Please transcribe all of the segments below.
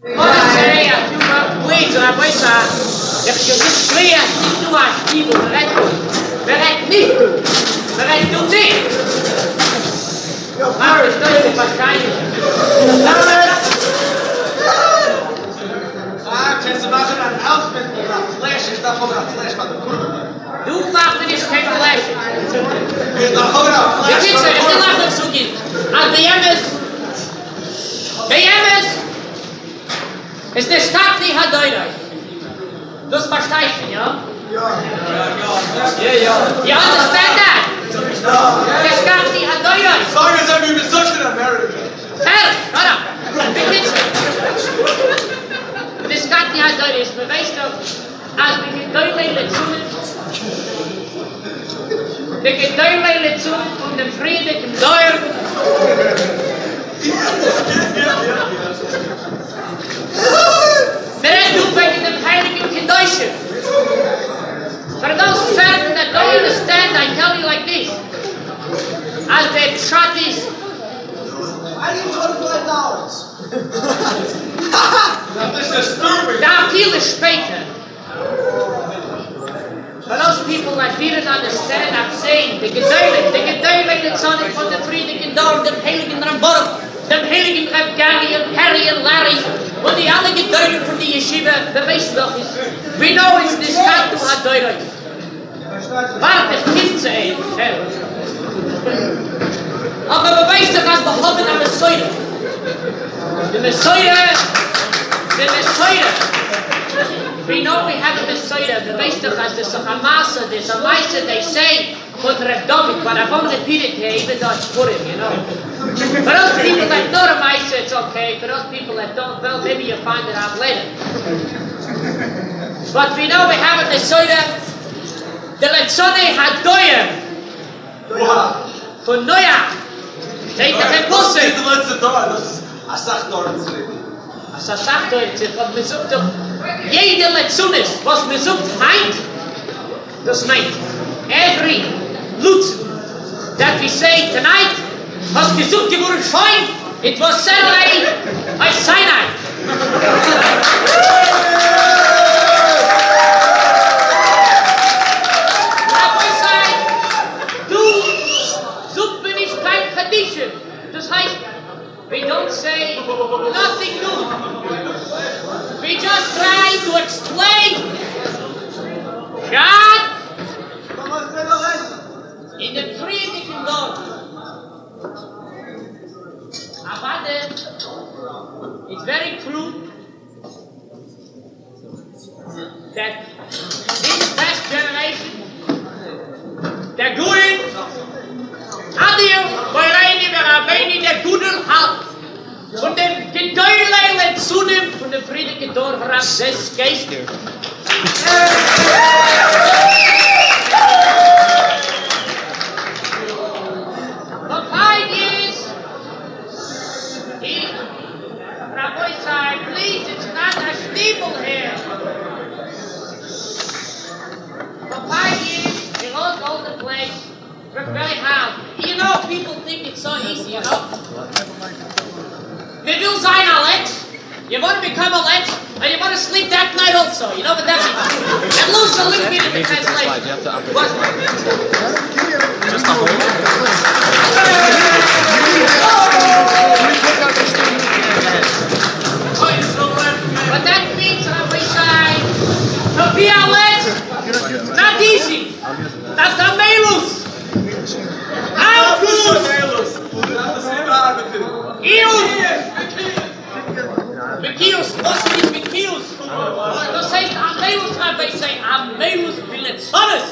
Please, Rabbi Sah, if you just clear, nicht du hast Bibel, bereit nicht du, bereit du nicht. Mach es deutlich wahrscheinlich. Kannst du machen ein Haus mit einer Flash, ich darf aber eine Flash von der Purim. Du machst nicht kein Flash. Ich darf aber eine Flash. Wie geht's dir? Ich will auch noch so gehen. Also ist der Stadt nicht hat Deutsch. Das verstehst du, ja? Ja. You understand that? Der Stadt nicht hat Deutsch. As long as I'm even such in America. Hell, shut up. Wie geht's dir? Der Stadt nicht hat Deutsch. Man weiß doch, als wir die Deutschleile zu und den Frieden im Deutsch. Then you bring the heiligen Kedushin. For those certain that don't understand, I tell you like this. As the shot is. I need $25. This is stupid. Da viel später. For those people that didn't understand, I'm saying, the Gedeilig, the son von der Friedigen Dorf, dem heiligen Ramborg, dem heiligen Reb Gary and Harry and Larry, und die alle Gedeilig von der Yeshiva, beweist doch ist. We know it's this kind to have Deutlich. Warte, Kind zu ein, aber beweist doch, als wir haben am Messiah. The Messiah. We know we have a Messiah. The Messiah has the Sachamasa, there's a Maisa, they say, but Reb David, but I won't repeat it here, even though it's Purim, you know. For those people that know the Maisa, it's okay. For those people that don't, well, maybe you'll find it out later. But we know we have a Messiah. The Letzone Hadoyim. For Noach. Take the Rebusse. Das ist die letzte Tor, das ist Asach-Tor. Als er sagt, was man sucht, jede Lezunis, was man sucht, meint, das meint. Every Lutz that we say tonight, was gesucht geworden scheint, it was Sinai by Sinai. Rabbi sagt, du sucht mir nicht kein Kaddish. Das heißt, we don't say nothing new. We just try to explain God in the Friedigen Dorf. But it's very true that this past generation, der Guden, Adir, Boireini, Verabeini, der Guden hat von dem Gedäuleile zunimmt, von dem Friedigen Dorf herab, des Geistes. For 5 years, Rabbi said, please, it's not a steeple here. For 5 years, we lost all the place. We're very hard. You know, people think it's so easy, you know? We will sign a let. You want to become a let, and you want to sleep that night also. You know what that means? And lose a little bit in the translation. What? Just the whole. But that means, Rabbi Shai, to be a let, not easy. That's the melus. How good? Mikius, was ist Mikius? Das heißt Amelus, Rabbi Shai, Amelus Biletzones.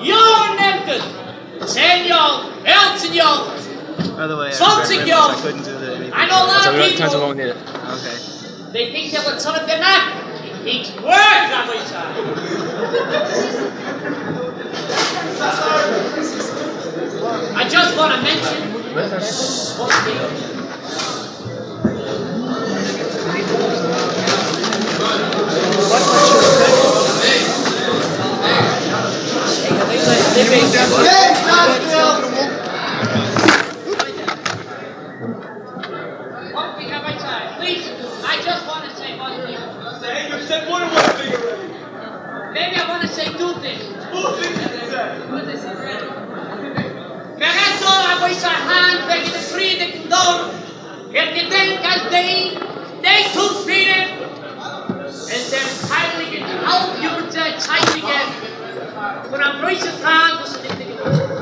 Jahr nimmt es. 10 Jahre, 14 Jahre. By the way, 20 Jahre. I couldn't do that. I know a lot of people. Times we won't need it. Okay. They think that what's son of they're not. It takes work, Rabbi Shai. I just want to mention one thing. please, I just want to say one thing. Say, you said more than one thing already. Maybe I want to say two things. Two things you said. Verresto habe ich sein Hand wegen der Frieden dort. Gedenk als die Zufrieden in dem heiligen Halbjubelzeit Zeitigen von am größten Tag, das nicht geworden.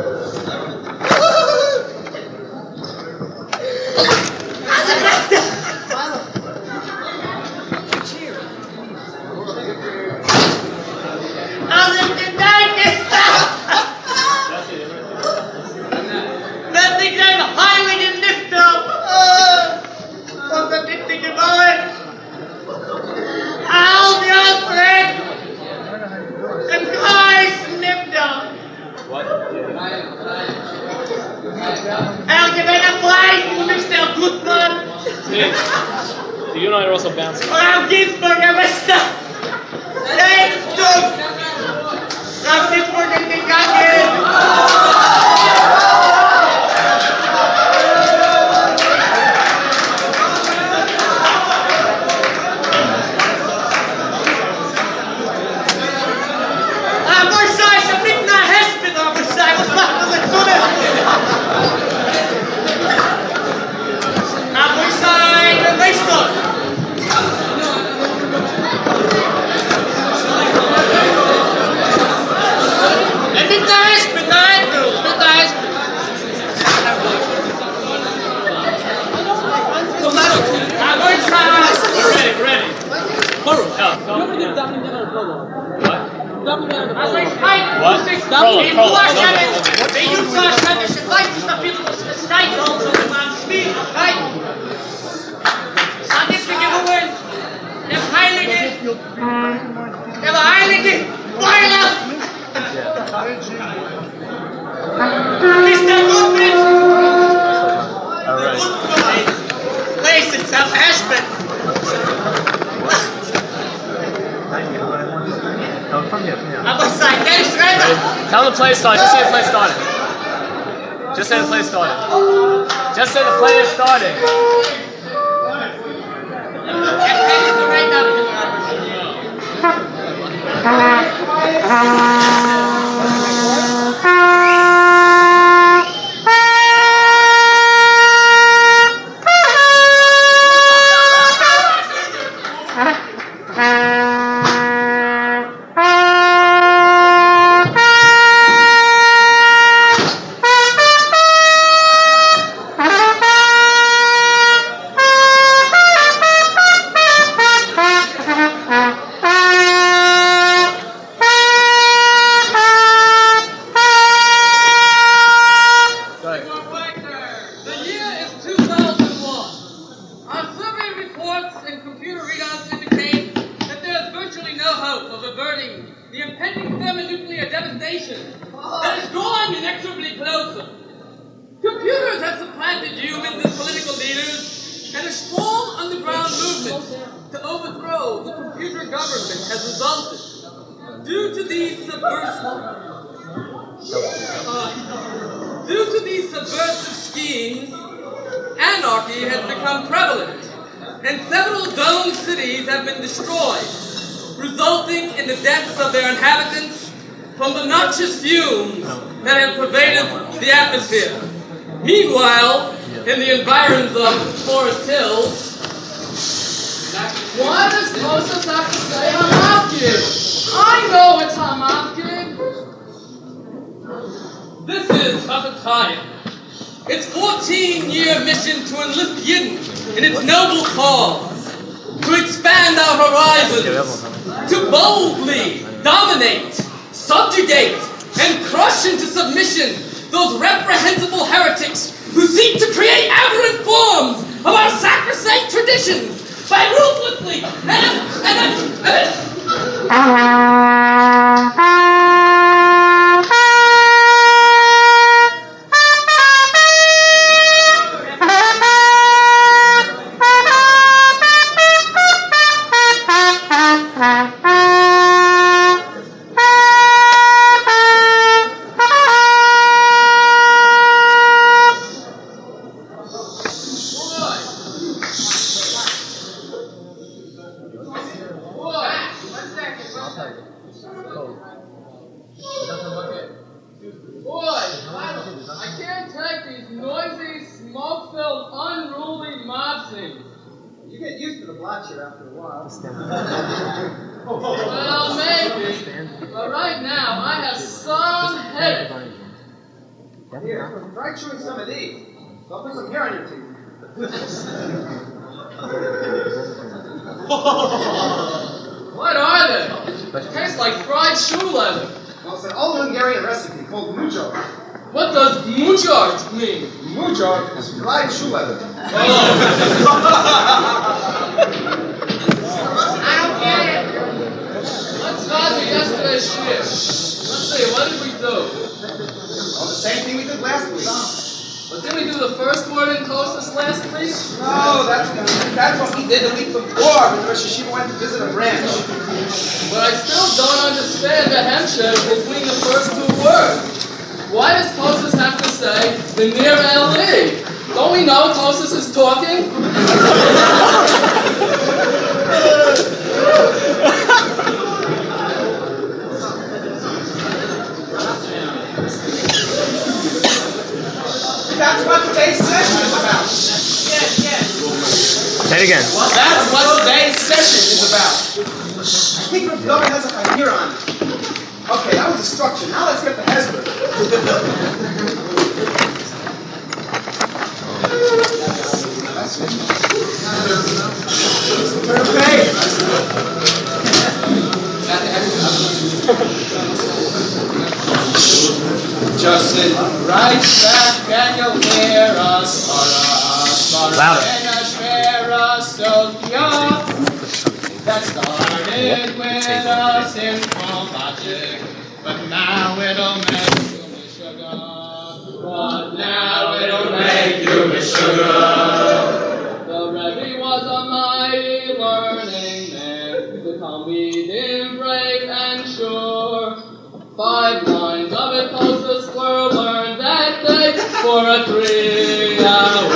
Also gedenk ist das! Dat ik den heiligen Lifter von der Dichte gewollt. All die Alfred im Kreis nimmt er. Gewinnt Fleisch, du bist der Gutmann. The United also bouncing. Frau Ginsburger, Meister. Hey, du! Frau Ginsburger gegangen. Tell the play started. Just say the play started. Just say the play started. Just say the play is starting. Meanwhile, in the environs of Forest Hills, what does Moses have to say Hamafkin? I know it's Hamafkin. This is Hatatayim. Its 14-year mission to enlist Yidden in its noble cause, to expand our horizons, to boldly dominate, subjugate, and crush into submission those reprehensible heretics who seek to create aberrant forms of our sacrosanct traditions by ruthlessly You get used to the blotcher after a while. Well, maybe. But right now, I have some headache. Here, try chewing some of these. I'll put some hair on your teeth. What are they? Tastes like fried shoe leather. Well, it's an old Hungarian recipe called mujo. What does mujar mean? Mujo is fried shoe leather. I don't get it. Let's start with yesterday's shift. Let's see, what did we do? Well, the same thing we did last week. But didn't we do the first word in Toasters last week? No, that's what we did the week before when the Rosh Hashiva went to visit a branch. But I still don't understand the hemshech between the first two words. Why does Toasters have to say the near L.E.? Don't we know Toasters is talking? That's what today's session is about. Yes. Say it again. Well, that's what today's session is about. I think the double has a here on it. Okay, that was the structure. Now let's get the Hezbollah. Turn the page. Just sit right back and you'll hear us. Louder. That started with a simple logic, but now it'll make you miss sugar. But now it'll make you miss sugar. The Rebbe was a mighty learning man, the Talmidim brave and sure. 5 lines of it Tosfos were learned that day for a 3-hour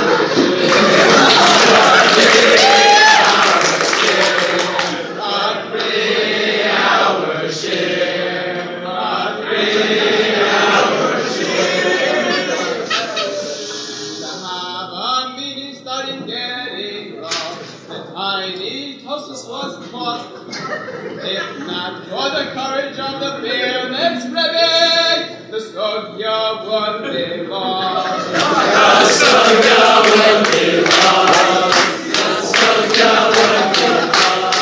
If not for the courage of the fearless Rebbe, the Sogya would be lost. The Sogya would be lost. The Sogya would be lost.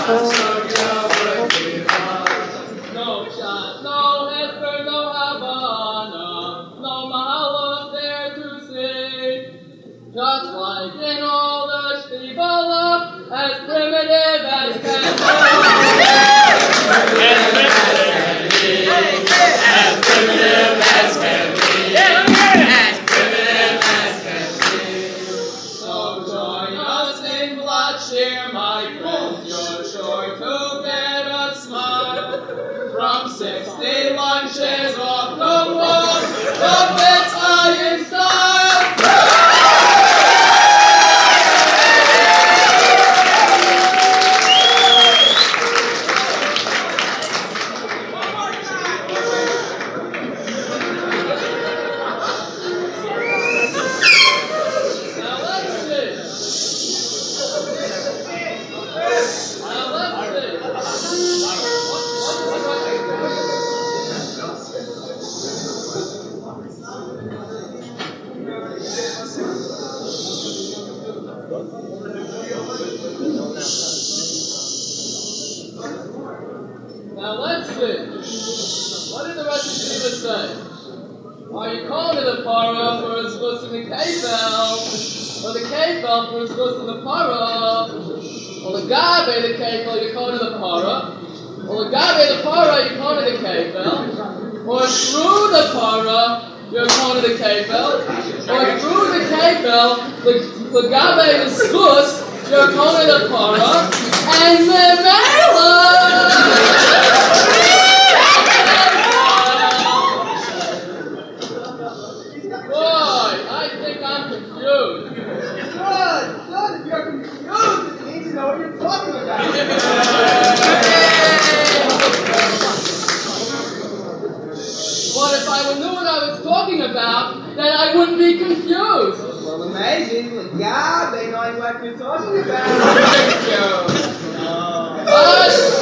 The Sogya would be lost. No shot, no Hesper, no Havana, no Mahalach there to see. Just like in all the Shtibalah, as primitive as can be. As primitive as can be. As primitive as can be. So join us in Bloodshare, my friends. You're sure to get a smile from 60 lunches off the wall. The Italian style. Now let's see. What did the Rosh Hashiva say? Are you calling it a parah for his goes in the kefel? Or the kefel for his goes in the parah? Or the gabe the kefel, you're calling it a parah? Or the gabe the parah, you're calling it a kefel? Or through the parah, you're calling it a kefel? Or through the kefel, the gabe the skus, you're calling it a parah? And the mela! Boy, I think I'm confused. Good. If you're confused, it means you know what you're talking about. But if I knew what I was talking about, then I wouldn't be confused. Well, amazing. Yeah, they know what what you're talking about.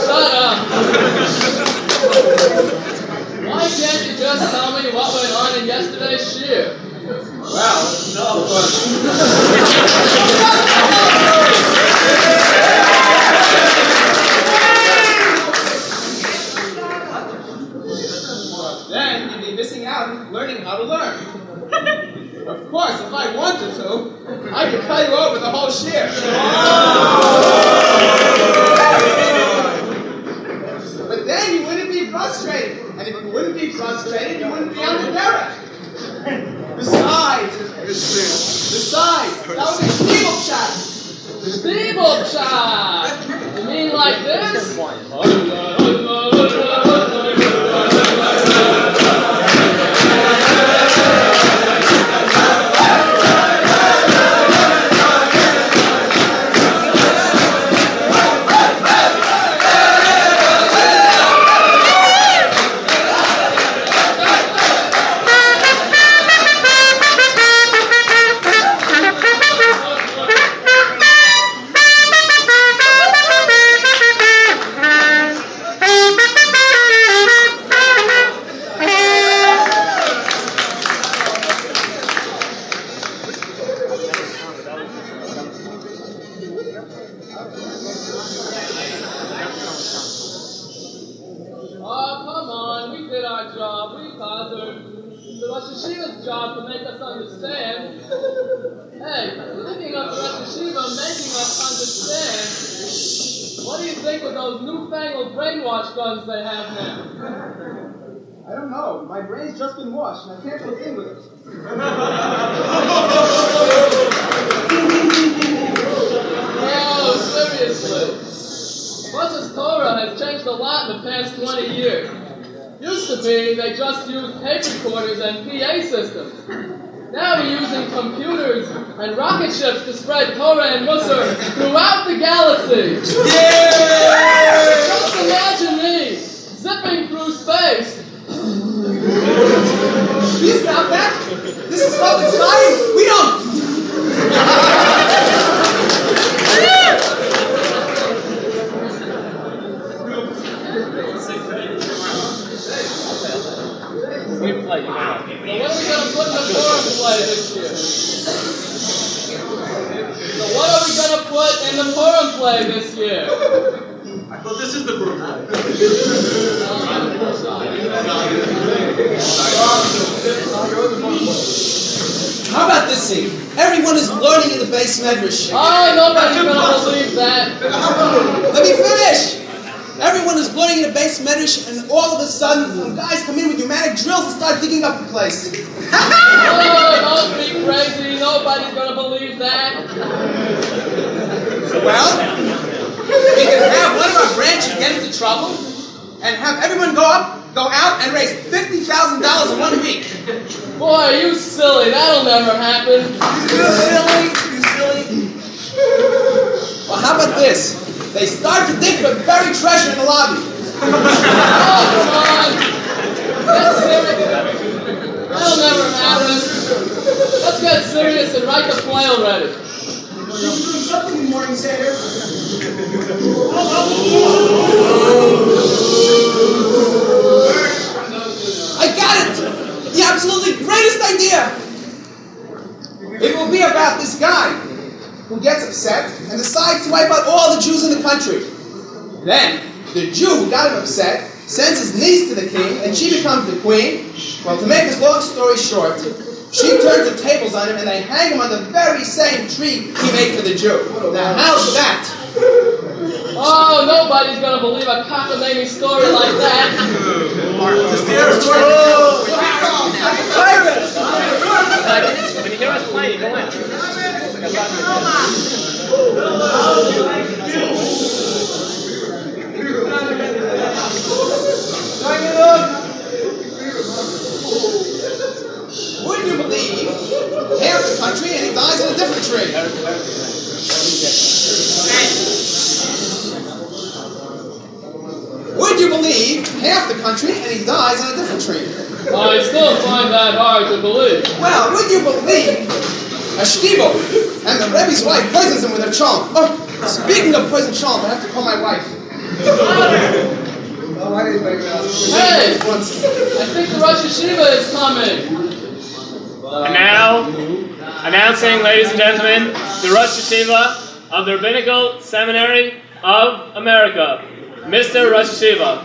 Shut up! Why can't you just tell me what went on in yesterday's shiur? Well, no. Then you'd be missing out on learning how to learn. Of course, if I wanted to, I could cut you over the whole shiur. But then you wouldn't be frustrated. And if you wouldn't be frustrated, you wouldn't be on the derech. Besides, that would be Steeplechase. Steeplechase! You mean like this? They have now. I don't know. My brain's just been washed, and I can't put in with it. Oh, seriously. Moses Torah has changed a lot in the past 20 years. Used to be they just used tape recorders and PA systems. Now we're using computers and rocket ships to spread Torah and Musar throughout the galaxy. Yeah! Just imagine me zipping through space. Please stop that! This is public science! We don't... What are we going to put in the purim play this year? So what are we going to put in the purim play this year? I thought this is the purim play. How about this scene? Everyone is learning in the base medrash. Oh, nobody's going to believe that. Let me finish! Everyone is learning in the base medrash, and all of a sudden, some guys come in with pneumatic drills and start digging up the place. Oh, don't be crazy. Nobody's going to believe that. Well, we can have one of our branches get into trouble, and have everyone go out and raise $50,000 in 1 week. Boy, are you silly. That'll never happen. You silly. Well, how about this? They start to dig for buried treasure in the lobby. Oh, come on. That's serious. That'll never happen. Let's get serious and write the play already. You're doing something in the morning, Seder. I got it! The absolutely greatest idea! It will be about this guy who gets upset and decides to wipe out all the Jews in the country. Then, the Jew who got him upset sends his niece to the king, and she becomes the queen. Well, to make this long story short, she turns the tables on him, and they hang him on the very same tree he made for the Jew. Now, how's that? Oh, nobody's going to believe a cockamamie story like that. When you hear us play, you go in. Wouldn't you believe half the country and he dies in a different tree? Would you believe half the country and he dies on a different tree? I still find that hard to believe. Well, would you believe a shtivo, and the Rebbe's wife poisons him with her chalm. Oh, speaking of poison chalm, I have to call my wife. Hey! I think the Rosh Yeshiva is coming. And now, announcing, ladies and gentlemen, the Rosh Yeshiva of the Rabbinical Seminary of America, Mr. Rosh Yeshiva.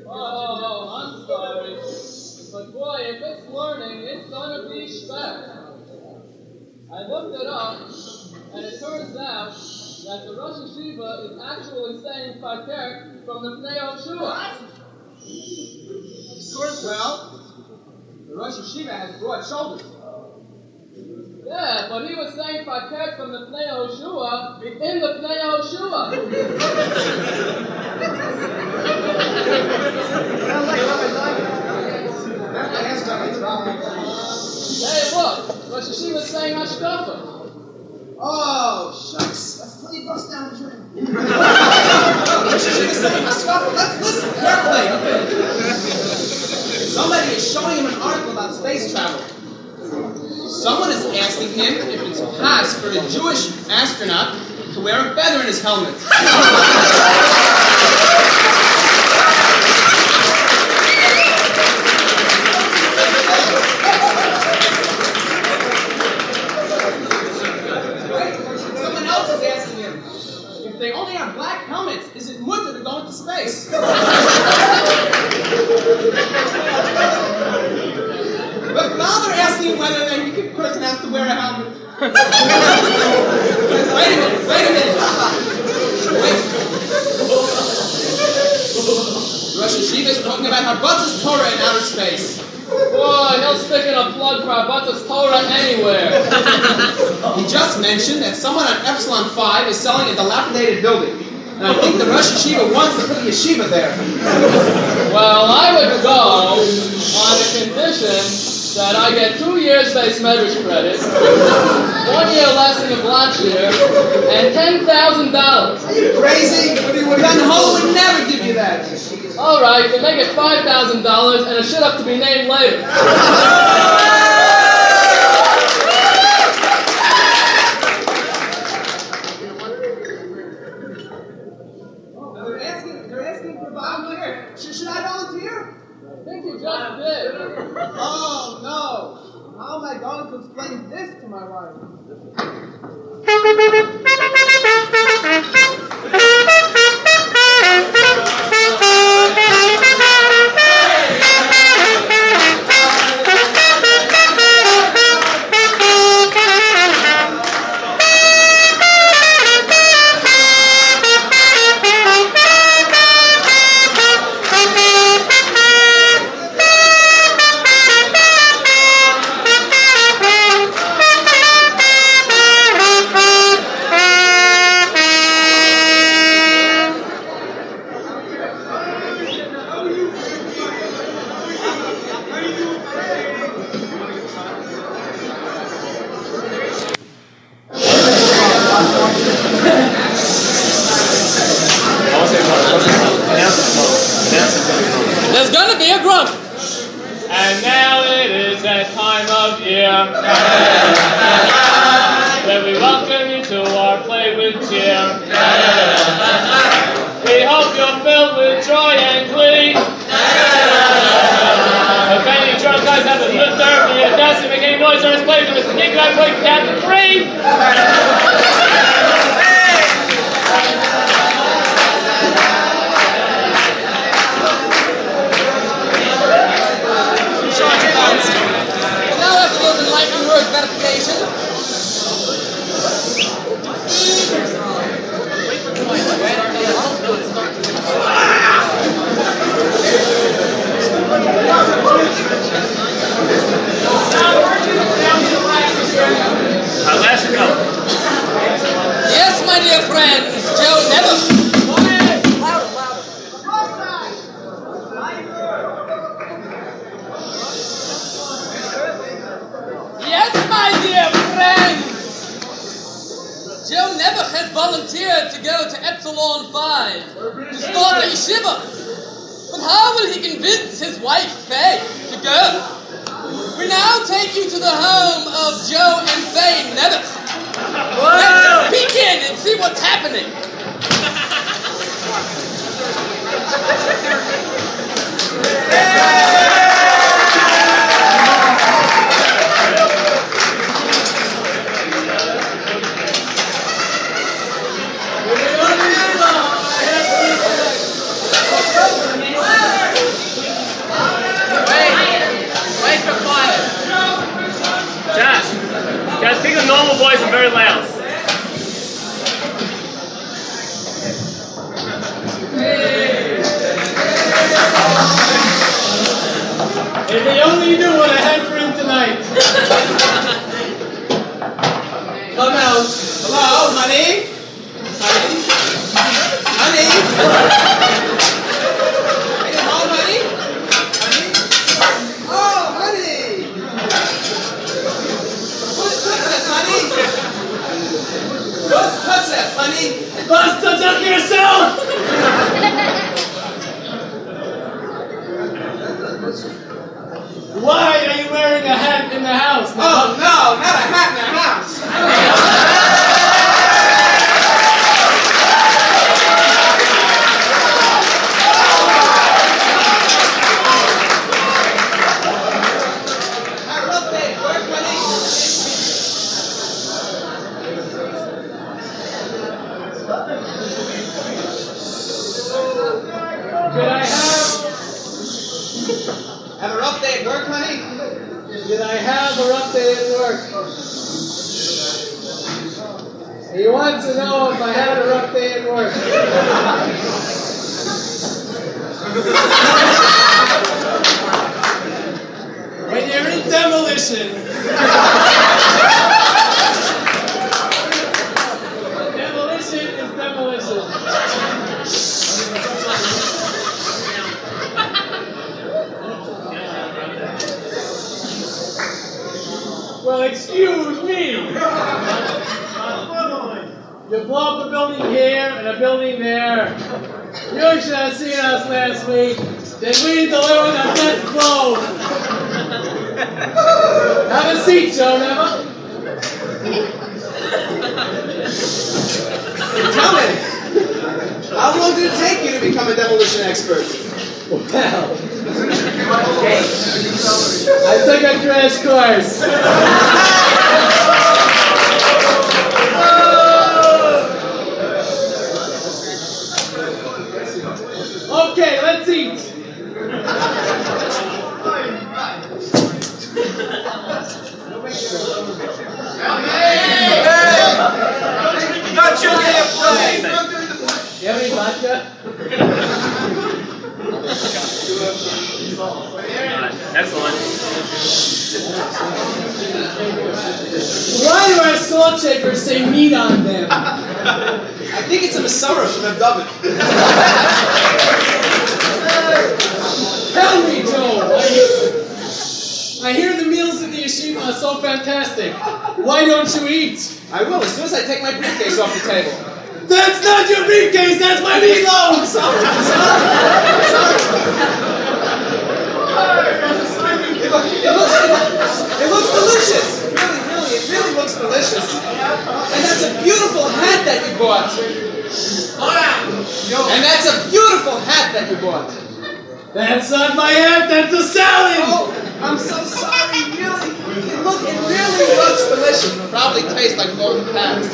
Oh, I'm sorry. But boy, if it's learning, it's gonna be spec. I looked it up, and it turns out that the Rosh Yeshiva is actually saying Faker from the Pnei Yoshua. Well, the Rosh Yeshiva has broad shoulders. Yeah, but he was saying Faker from the Pnei Yoshua in the Pnei Yoshua. Hey, look, Rosh Yeshiva is saying Hashkafa. Oh, shucks. Let's play bust down the drain. Rosh Yeshiva is saying Hashkafa. Let's listen carefully. Somebody is showing him an article about space travel. Someone is asking him if it's possible for a Jewish astronaut to wear a feather in his helmet. Someone else is asking him, if they only have black helmets, is it mutter to go into space? But now they're asking whether the person has to wear a helmet. Wait a minute. Rosh Yeshiva is talking about Harbatz's Torah in outer space. Boy, he'll stick in a plug for Abba's Torah anywhere. He just mentioned that someone on Epsilon 5 is selling a dilapidated building. And I think the Rosh Yeshiva wants to put a yeshiva there. Well, I would go on the condition that I get 2 years base medrash credit, 1 year lesson of lunch here, and $10,000. Are you crazy? Gun Ho would never give you that. All right, so make it $5,000 and a shit up to be named later. They're asking for volunteer. Should I volunteer? I think you just did. Oh, no. How am I going to explain this to my wife? There's gonna be a grunt. And now it is that time of year that we welcome you to our play with cheer. We hope you're filled with joy and glee. If any drunk guys have a good nerve and you're dancing, make any noise on his play, then Mr. Nick and I play count to 3. Nebuch has volunteered to go to Epsilon 5 to start a yeshiva. But how will he convince his wife, Faye, to go? We now take you to the home of Joe and Faye Nebuch. Let's peek in and see what's happening. Guys, speak a normal voice and very loud. If they only knew what I had for him tonight. Come out. Hello, honey? Honey? Are you home, honey? Honey? Oh, honey! What's that, honey? What's that, honey? Bust touch up yourself! Why are you wearing a hat in the house? Oh, no, not a hat in the house. Have a rough day at work, honey. Did I Have a rough day at work, honey? have a rough day at work? He wants to know if I had a rough day at work. When you're in demolition. Demolition is demolition. Well, excuse me. You blow up a building here and a building there. You should have seen us last week. Did we deliver the best blow? Have a seat, Joe, Never. Tell me, how long did it take you to become a demolition expert? Well, I took a crash course. Okay, let's eat. Not your damn play! You have any vodka? Excellent. Why do our salt shakers say meat on them? I think it's a Masorah from David. Tell me, Joe. I hear the meals at the yeshiva are so fantastic. Why don't you eat? I will, as soon as I take my briefcase off the table. That's not your briefcase, that's my meatloaf! Sorry. It looks delicious. It really looks delicious. And that's a beautiful hat that you bought. And that's a beautiful hat that you bought. That's not my hat, that's a salad! Oh, I'm so sorry, really. It really looks delicious. It probably tastes like golden pat.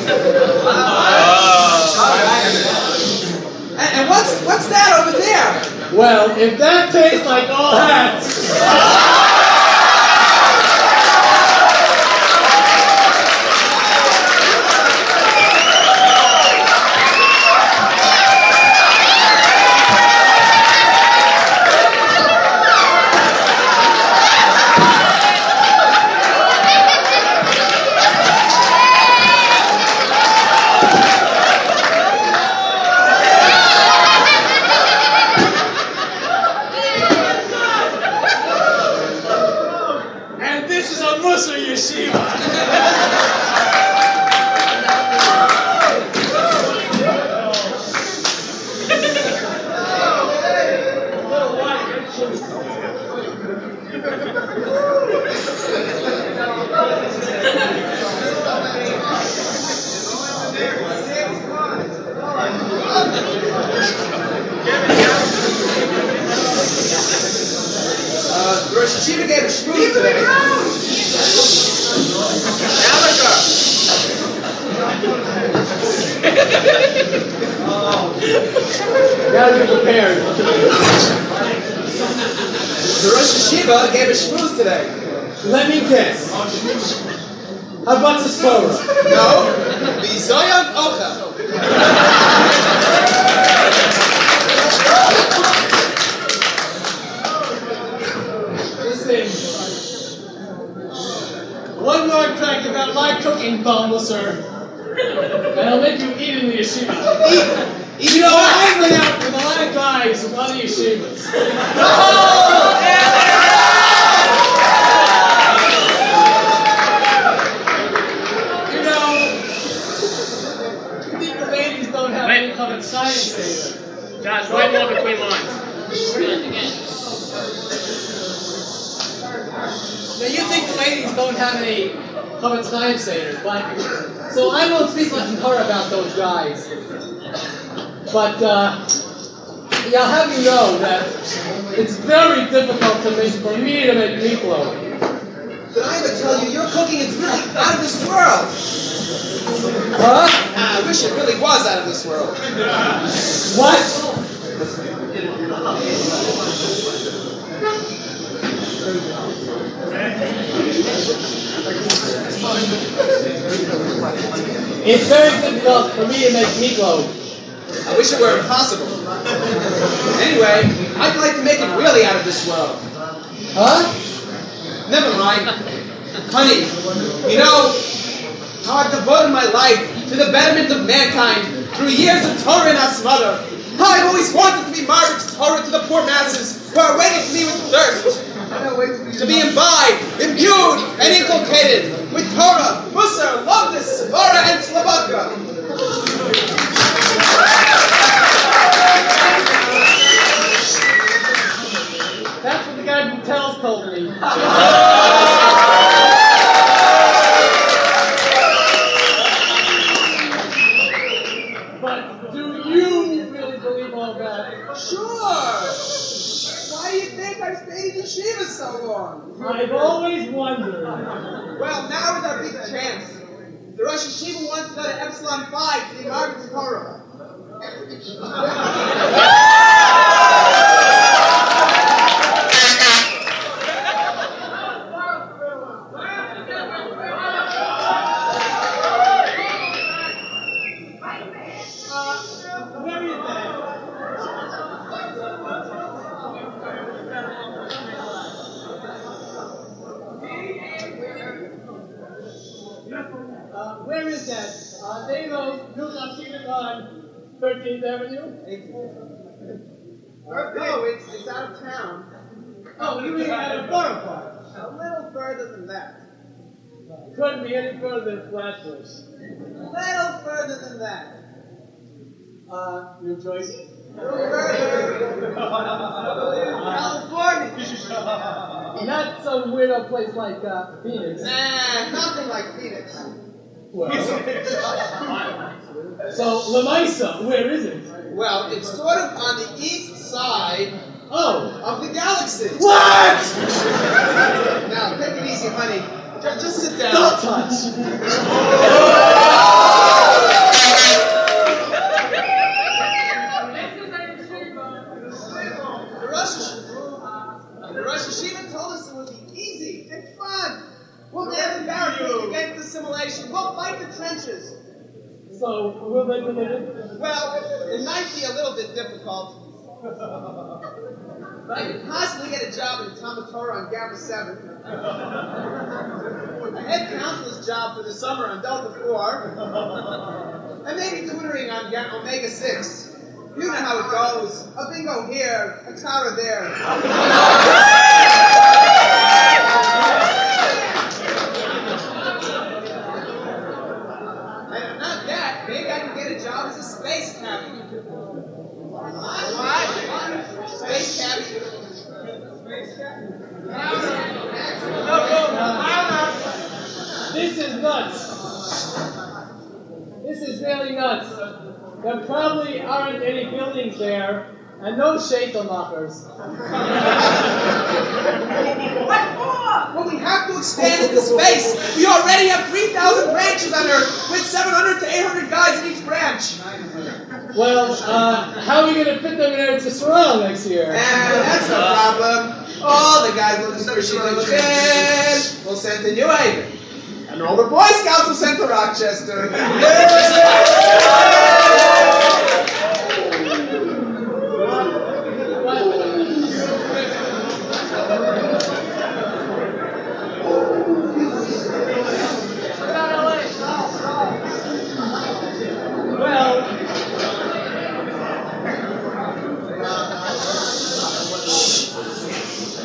And what's that over there? Well, if that tastes like all hats... yeshiva. Yeshiva gave a shmooze today. Gotta be prepared. The Rosh Yeshiva gave a shmooze today. Let me guess. How about the Torah? No, Bizoyon Ochel. Listen. One more crack about my cooking, Bumble, sir. And I'll make you eat in the yeshiva. You know, I've been out with a lot of guys from other yeshivas. You know, I think the ladies don't have any common science data. Josh, write more between lines. Now, you think the ladies don't have any common science data, but so I won't speak much in Torah about those guys. But yeah, I'll have you know that it's very difficult for me to make meatloaf. Did I ever tell you, your cooking is really out of this world? Huh? I wish it really was out of this world. What? It's very difficult for me to make meatloaf. I wish it were impossible. Anyway, I'd like to make it really out of this world. Huh? Never mind. Honey, you know how I've devoted my life to the betterment of mankind through years of Torah and Asmada. How I've always wanted to be martyred to Torah to the poor masses who are waiting for me with thirst. To be imbibed, imbued, and inculcated with Torah, Musar, Logos, Svara, and Slobodka. That's what the guy from Tells told me. But do you really believe all that? Sure. Why do you think I've stayed in yeshiva so long? I've always wondered. Well, now is our big chance. The Rosh Yeshiva wants to go to Epsilon 5 to the Margaret Torah. Where is that? Where is that? They know New York on 13th Avenue? No, it's out of town. Oh, you mean at a borough park? A little further than that. Couldn't be any further than Flatbush. Little further than that. New Jersey? Little further. California. Not some weirdo place like Phoenix. Nah, nothing like Phoenix. Well, so La Mesa, where is it? Well, it's sort of on the east side of the galaxy. What? Now, take it easy, honey. Just sit down. Don't touch. The Rosh Yeshiva told us it would be easy and fun. We'll dance and barricade against assimilation. We'll fight the trenches. So, will they believe it? Well, it might be a little bit difficult. But I could possibly get a job in Talmud Torah on Gamma 7. A head counselor's job for the summer on Delta 4. And maybe tutoring on Omega 6. You know how it goes. A bingo here, a Tara there. And not that, maybe I can get a job as a space captain. What? Space captain? Space captain? This is nuts. This is really nuts. There probably aren't any buildings there, And no Scheitelmachers. What for? Well, we have to expand into space. We already have 3,000 branches on Earth, with 700 to 800 guys in each branch. Well, how are we going to fit them in Eretz Yisrael next year? That's no problem. All the guys looking for Shidduchim will send to New Haven. And all the Boy Scouts will send to Rochester.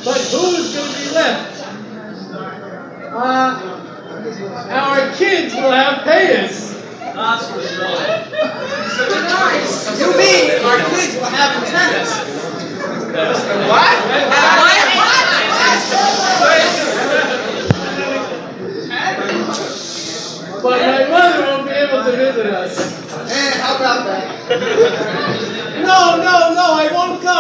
But who's going to be left? Our kids will have payas. You mean our kids will have antennas? What? But my mother won't be able to visit us. How about that? No, I won't go.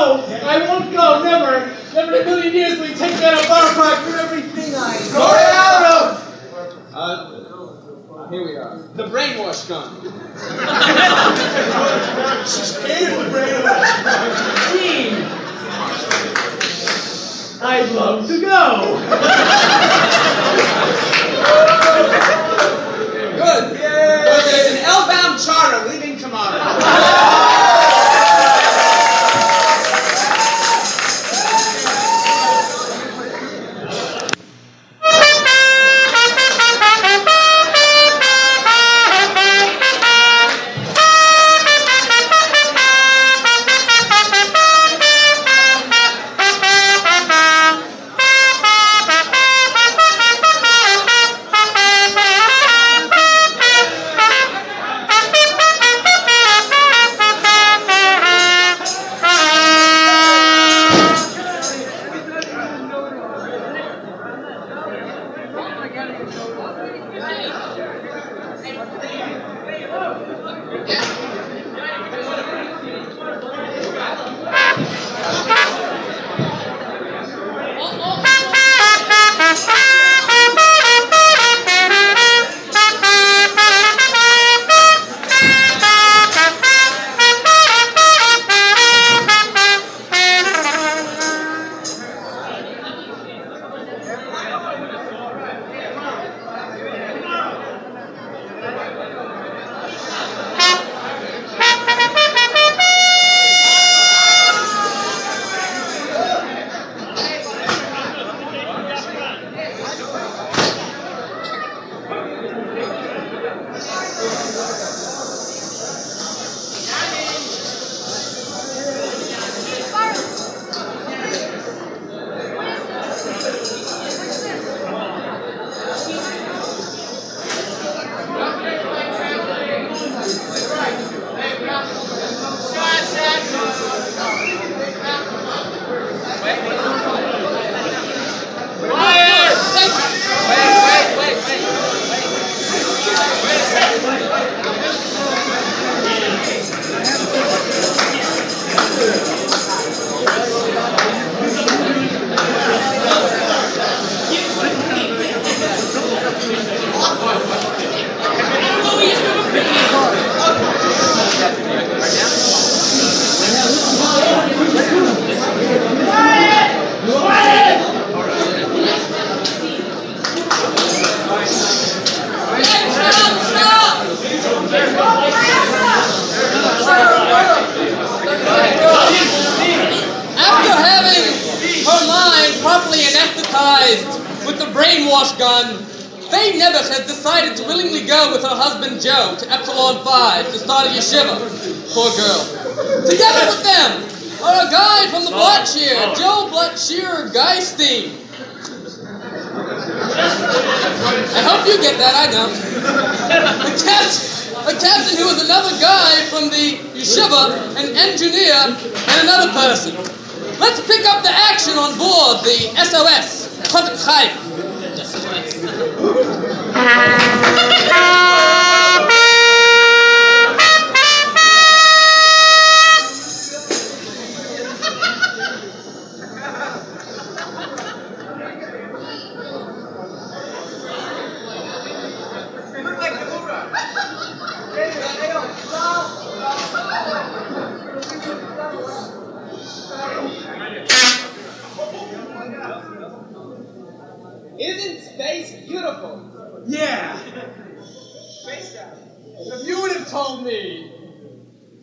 Never in a million years will you take that Obama for everything I know. Here we are. The brainwash gun. Gene, I'd love to go. Good. Well, there's an L-bound charter leaving tomorrow. properly anesthetized with the brainwash gun, Faye Nebuch has decided to willingly go with her husband Joe to Epsilon 5 to start a yeshiva. Poor girl. Together with them are a guy from the Blackshear, Joe Blackshear Geistein. I hope you get that, I don't. A captain who is another guy from the yeshiva, an engineer, and another person. Let's pick up the action on board the SOS, Chot Chaim. Isn't space beautiful? Yeah. If you would have told me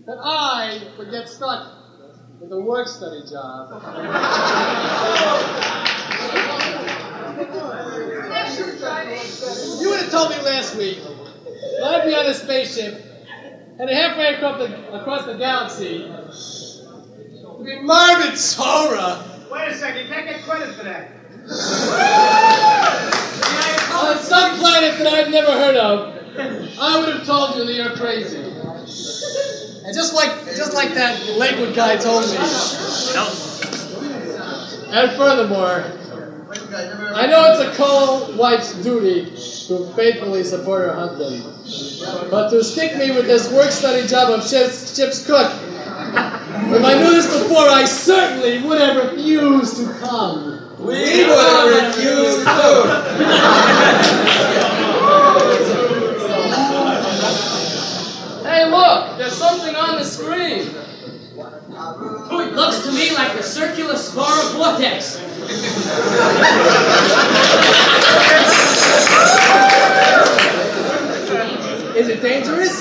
that I would get stuck with a work-study job, you would have told me last week that I'd be on a spaceship and halfway across the galaxy to be Margaret Torah. Wait a second, you can't get credit for that. On some planet that I've never heard of, I would have told you that you're crazy. And just like that Lakewood guy told me. And furthermore, I know it's a co-wife's duty to faithfully support her husband. But to stick me with this work-study job of ship's cook, if I knew this before, I certainly would have refused to come. We would have refused too. Hey, look! There's something on the screen. It looks to me like a circular spiral vortex. Is it dangerous?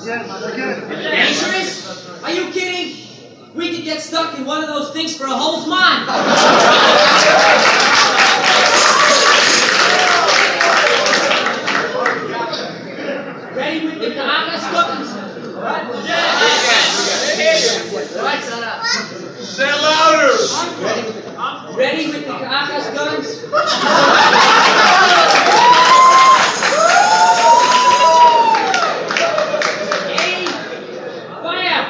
Dangerous? Are you kidding? We could get stuck in one of those things for a whole month. Ready with the Kahakas buttons? Right, son up. Say louder! Ready with the Kahakas guns? Aim! Fire!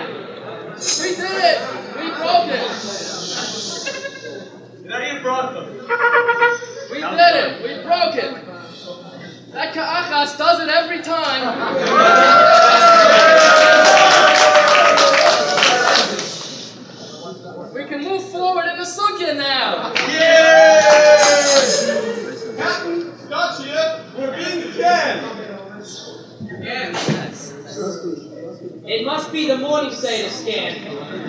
We did it! We broke it! Now you brought them. We did it! We broke it! That Ka'achas does it every time! We can move forward in the Sugya now! Captain, Scott's here. We're being scanned. It must be the morning Seder scan.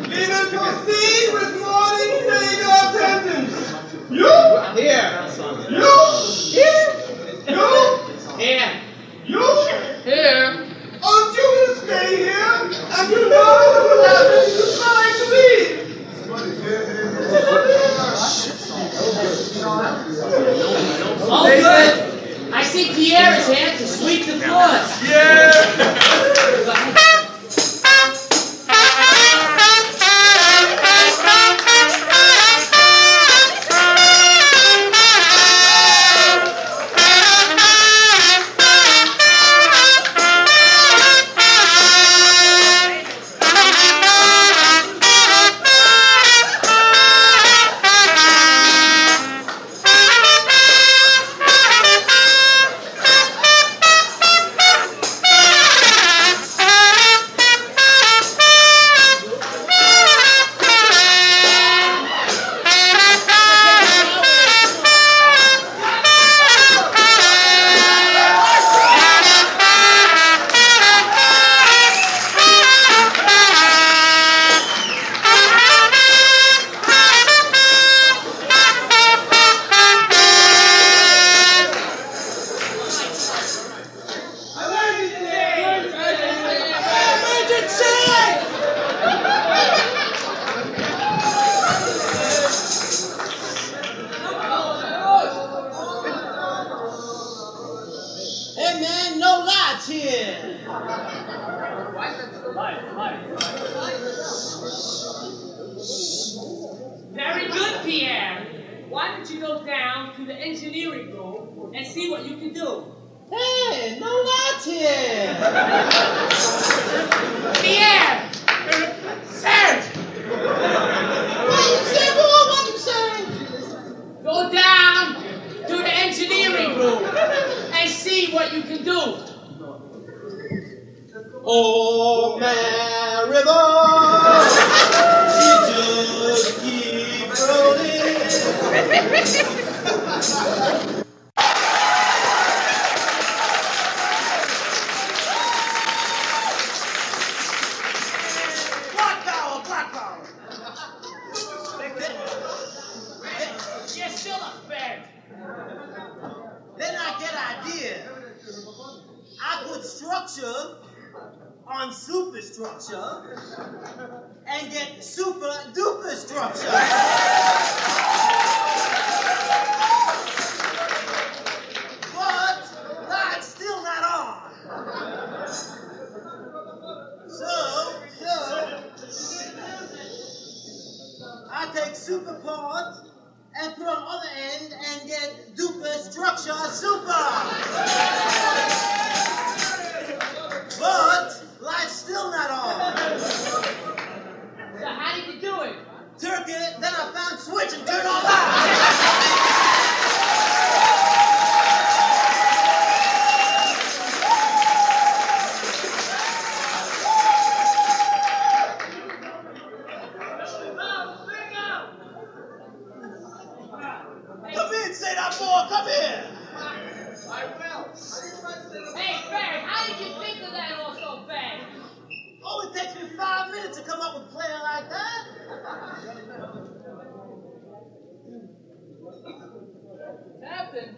Leader proceed with morning Seder attendance. You Here. You here. You Here. you. Here! Aren't you gonna stay here? And you know what happens to trying to leave. All good. I see Pierre is here to sweep the floors. Yeah. Hey man, no lights here. Very good, Pierre. Why don't you go down to the engineering room and see what you can do? Hey, no lights here. Pierre! Sir! What you say, boy? What you say? Go down to the engineering room and see what you can do. Oh man, river, you just keep rolling. Black power, black power. You're still a fed. idea. I put structure on superstructure and get super duper structure. But that's still not on. So I take super part and put on other end and get duper structure super. But light's still not on. So how did you do it? Took it, then I found switch and turned all out. Come in, say that boy, come here. I will. Hey, Barry, how did you think of that all so fast? Oh, it takes me 5 minutes to come up with a plan like that.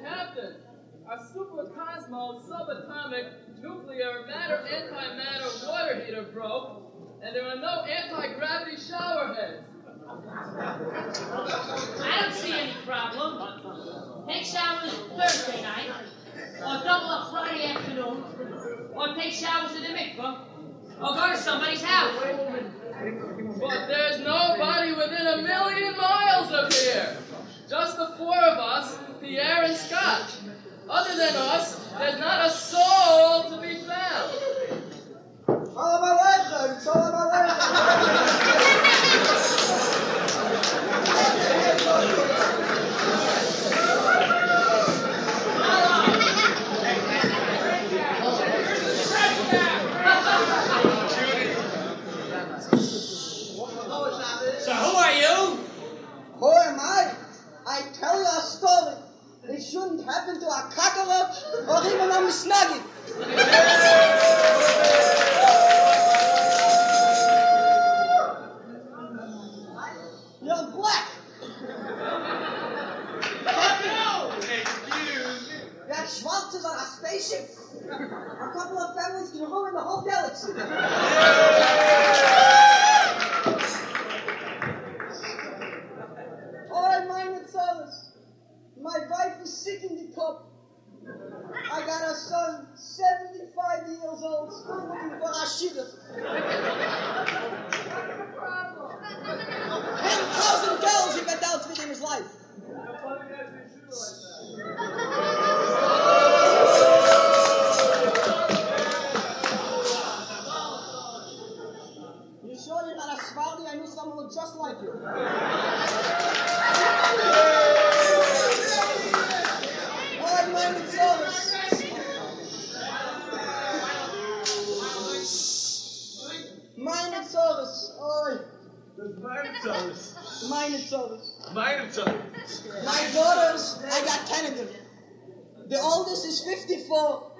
Captain, a supercosmos subatomic nuclear matter-antimatter water heater broke, and there are no anti-gravity shower heads. I don't see any problem. Take showers Thursday night, or double up Friday afternoon, or take showers in the mikveh, or go to somebody's house. But there's nobody within 1,000,000 miles of here. Just the 4 of us, Pierre and Scott. Other than us, there's not a soul to be found. Shalom Aleichem, Shalom Aleichem. So who are you? Who am I? I tell you a story. It shouldn't happen to a cockroach or even a snuggie. You're black. That Schwartz is on a spaceship. A couple of families can ruin the whole galaxy. All meine Zahles. My wife is sick in the top. I got a son, 75 years old, still looking for a shidduch. 10,000 girls he got out with in his life. You sure you're not a Svardi? I knew someone who looked just like you. All meine Zahles. Meine Zahles. Oi. Meine Zahles. My daughters, I got 10 of them. The oldest is 54.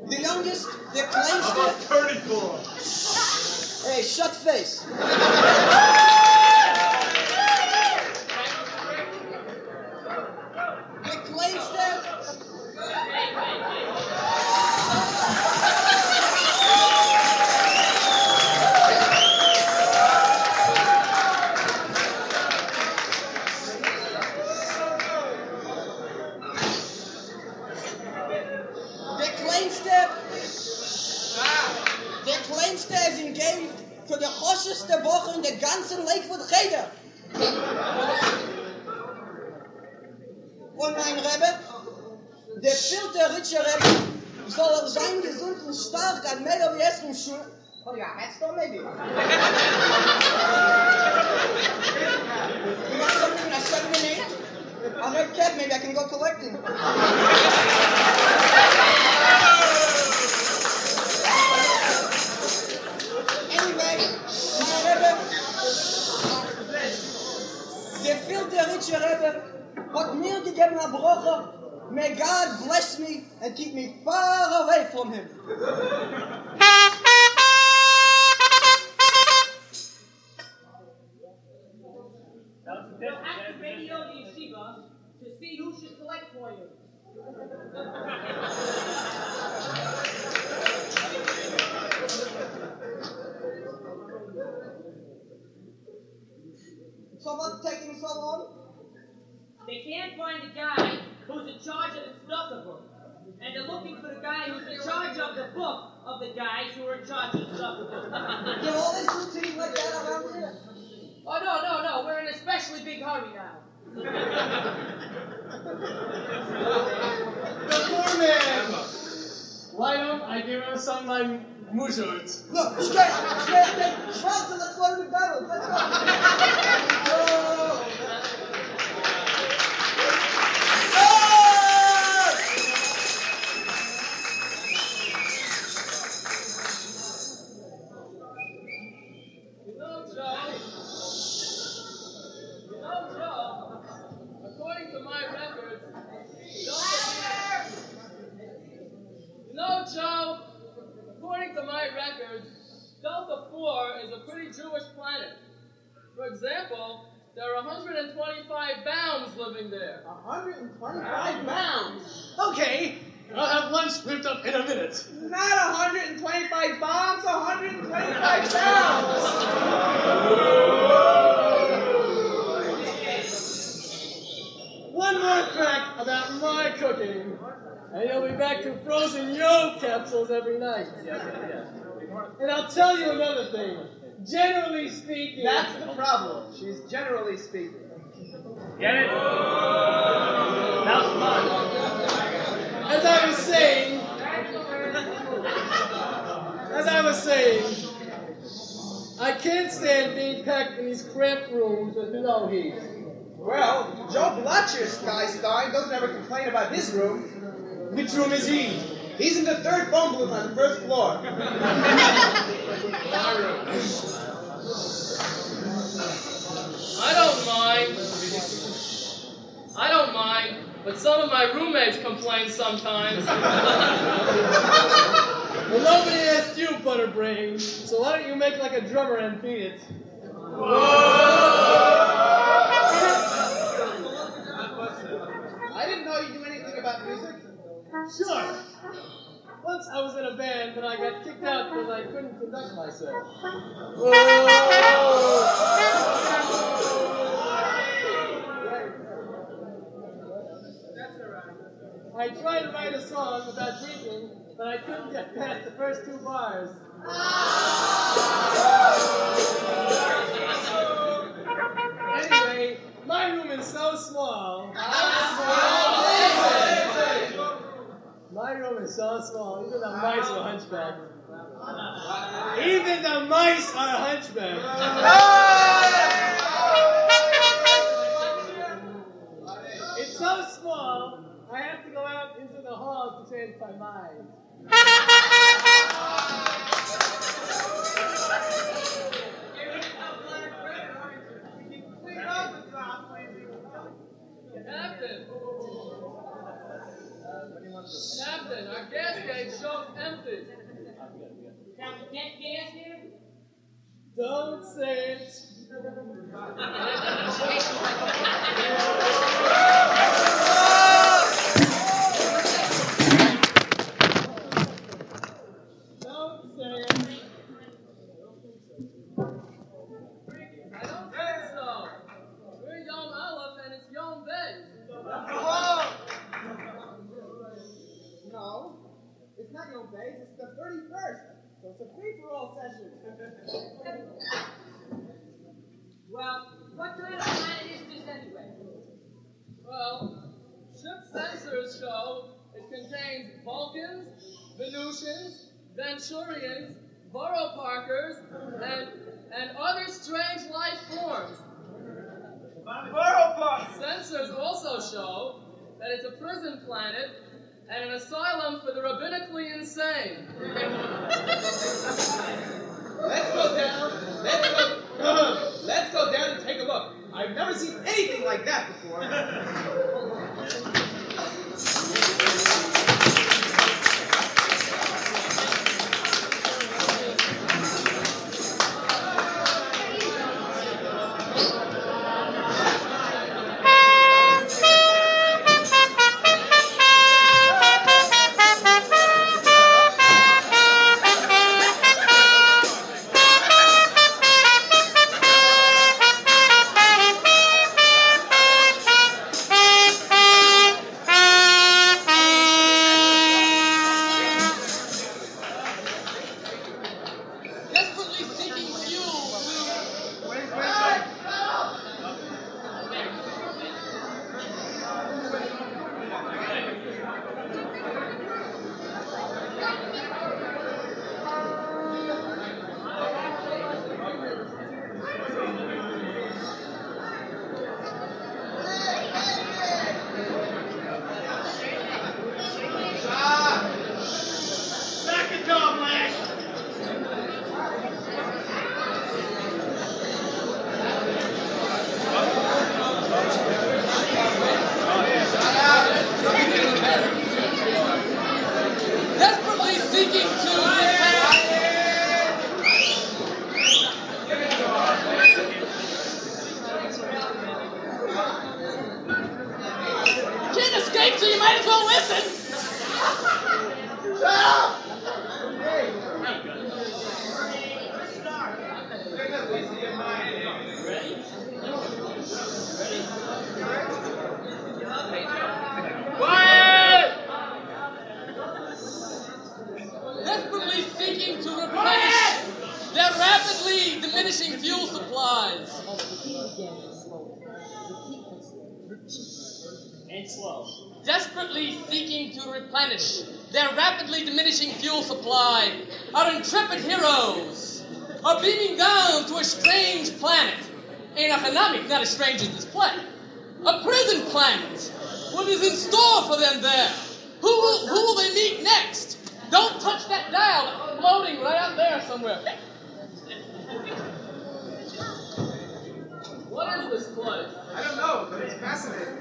The youngest, the kleinste. 34. Hey, shut face. The kleinste. Der kleinste ist engaged für die hoscheste Woche in der ganzen Lakewood Cheder. Und mein Rebbe, der vierte Ritsche Rebbe, soll sein gesund und stark an mehr wie es im Schul. Oh ja, that's not maybe. You want something in a 7 and 8? I'll have kept, maybe I can go collecting. Anyway, my Rebbe, der vierte Ritsche Rebbe hat mir gegeben a Broche. May God bless me and keep me far away from him. You'll have to radio the yeshiva to see who should collect for you. the book of the guys who were in charge of stuff. You always do things like that around here? Oh, no. We're in an especially big hurry now. The poor man! Why don't I give him some of my mushroons? Look, straight, then Schwarzer, let's go to McDonald's. Let's go. According to my records, Joe, according to my records, Delta 4 is a pretty Jewish planet. For example, there are 125 bounds living there. 125 pounds. Okay, I'll have lunch whipped up in a minute. Not 125 bombs, 125 pounds. One more fact about my cooking, and you'll be back to frozen yo capsules every night. And I'll tell you another thing. Generally speaking, That's the problem. She's generally speaking. Get it? Now's fun. as I was saying, I can't stand being packed in these cramped rooms with no heat. Well, Joe Blatcher, Skystine, doesn't ever complain about his room. Which room is he? He's in the third phone booth on the first floor. I don't mind, but some of my roommates complain sometimes. Well, nobody asked you, Butterbrain, so why don't you make like a drummer and beat it? I didn't know you knew anything about music. Sure. Once I was in a band, but I got kicked out because I couldn't conduct myself. I tried to write a song about drinking, but I couldn't get past the first two bars. Anyway, my room is so small. My room is so small, even the mice are hunchbacked. Even the mice are hunchbacked. It's so small, I have to go out into the hall to change my mind. Captain, our gas gauge shows empty. Can we get gas here? Don't say it. Don't say it. I don't think so. We're Yom Aleph and it's Yom Beis. No, it's not your base, it's the 31st. So it's a free-for-all session. Well, what kind of planet is this anyway? Well, ship sensors show it contains Vulcans, Venusians, Venturians, Borough Parkers, and other strange life forms. Sensors also show that it's a prison planet and an asylum for the rabbinically insane. Let's go down and take a look. I've never seen anything like that before. slow. Desperately seeking to replenish their rapidly diminishing fuel supply, our intrepid heroes are beaming down to a strange planet. An economic, not as strange as this planet. A prison planet. What is in store for them there? Who will they meet next? Don't touch that dial. It's floating right out there somewhere. What is this place? I don't know, but it's fascinating.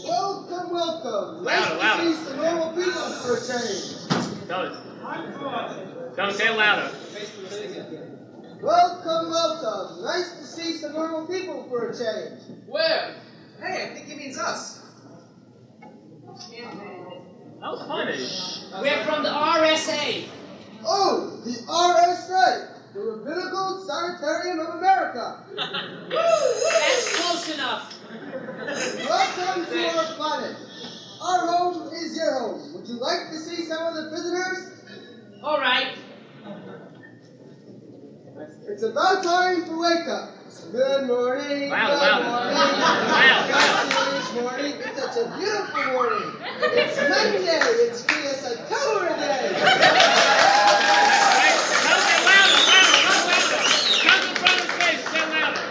Welcome, welcome. Louder, Nice louder. to see some normal people for a change. Don't say it louder. Welcome, welcome. Nice to see some normal people for a change. Where? Hey, I think he means us. That was funny. We're from the RSA. Oh, the RSA, the Rabbinical Sanitarium of America. That's close enough. Welcome to our planet. Our home is your home. Would you like to see some of the visitors? All right. It's about time to wake up. Good morning. Loud, good loud. morning. Loud, Good morning. It's such a beautiful morning. It's Monday. It's Prius October Day. Don't say louder, louder. Come in front of the stage, say louder.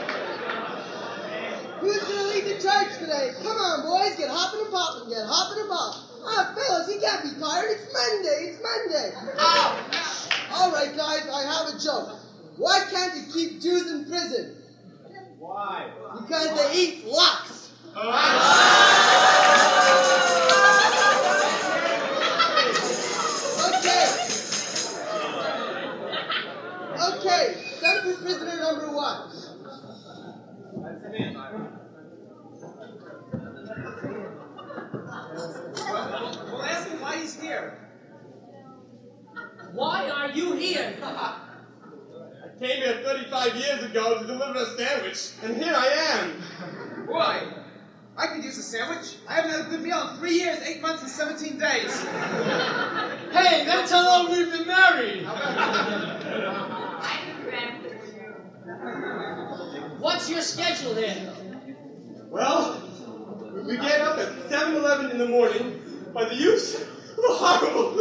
Who's going to lead the charge today? Come on, boys. Get hopping and popping. Get hopping and popping. Ah, fellas, you can't be tired. It's Monday. It's Monday. All right, guys, I have a joke. Why can't you keep Jews in prison? Why? Because they eat lox. Okay, time for prisoner number one. Well, ask him why he's here. Why are you here? I came here 35 years ago to deliver a sandwich, and here I am. Why? I could use a sandwich. I haven't had a good meal in 3 years, 8 months, and 17 days. Hey, that's how long we've been married. What's your schedule here? Well, we get up at 7:11 in the morning by the use of a horrible,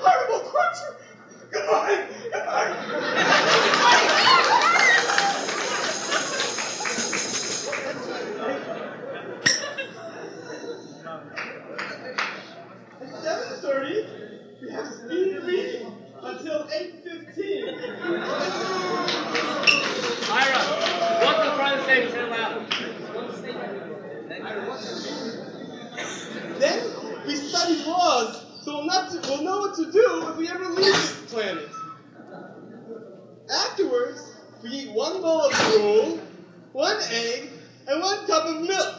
horrible torture. Goodbye. At 7:30, we have speed reading until 8:15. Ira, walk to the front of the stage and say it louder. Then we study laws, so we'll know what to do if we ever leave this planet. Afterwards, we eat 1 bowl of gruel, 1 egg, and 1 cup of milk.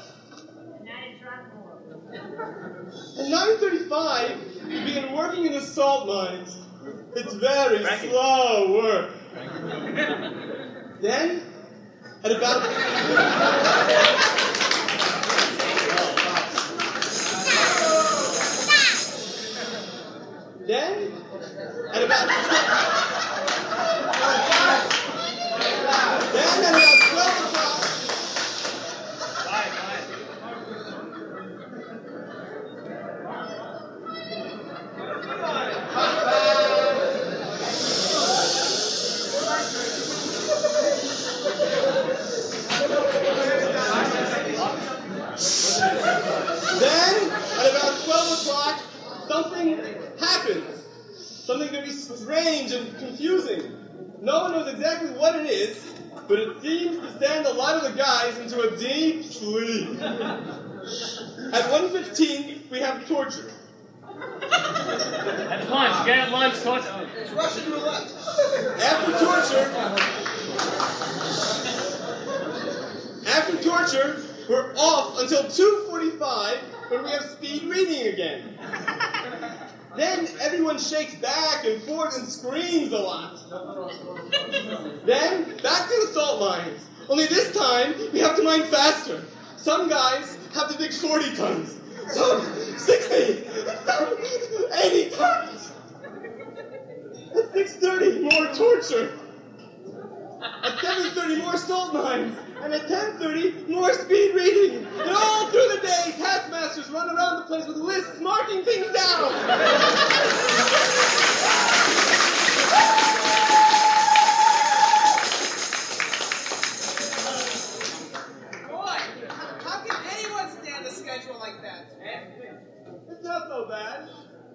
At 9:35, we begin working in the salt mines. It's very slow work. Then, at about... Then, at about 12 o'clock... Then, at about 12 o'clock, something happens. Something very strange and confusing. No one knows exactly what it is, but it seems to send a lot of the guys into a deep sleep. At 1:15, we have torture. That's lunch. Get at lunch, torture. It's Russian roulette. After torture, we're off until 2:45 when we have speed reading again. Then everyone shakes back and forth and screams a lot. Then back to the salt mines. Only this time we have to mine faster. Some guys have to dig 40 tons. Some 60. Some 80 tons. At 6:30, more torture. At 7:30, more salt mines. And at 10:30, more speed reading. And all through the day, taskmasters run around the place with lists marking things down. Boy, how can anyone stand a schedule like that? It's not so bad.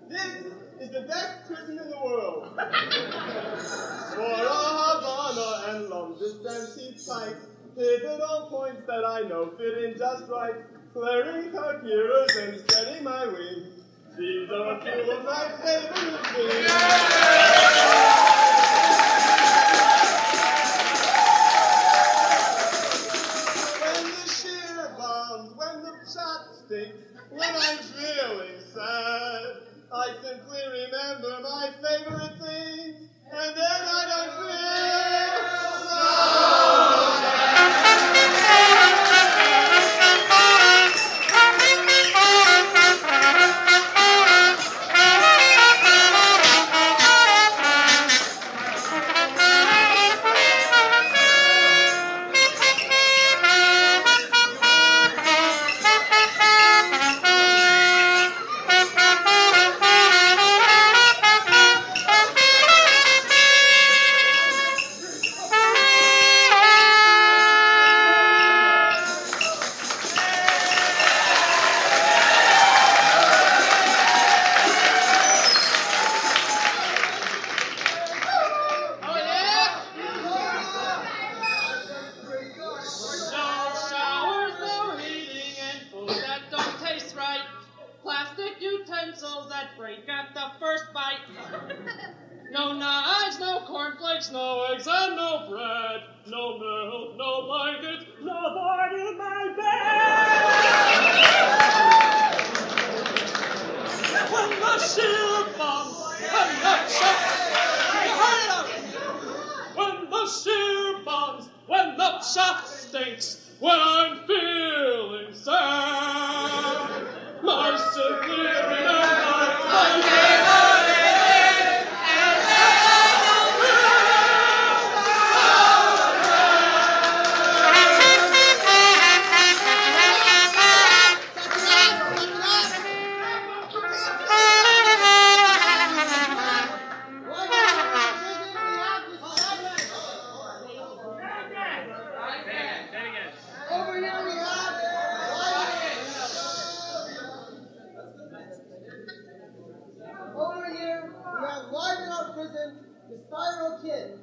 This is the best prison in the world. For a Havana and long distance heat fights, pivotal points that I know fit in just right, clearing carpierers and spreading my wings. These are a few of my favorite things. When the shear bombs, when the shot stinks, when I'm feeling sad, I simply remember my favorite things, and then I don't feel so utensils that break at the first bite. No knives, no cornflakes, no eggs, and no bread. No milk, no blankets, no board in my bed. When the sheer bombs and the shot, you heard it out. When the sheer bombs, when the shot stinks, when I'm feeling sad, mercifully remember my favorite and Over here we have live in our prison, the Styro Kid.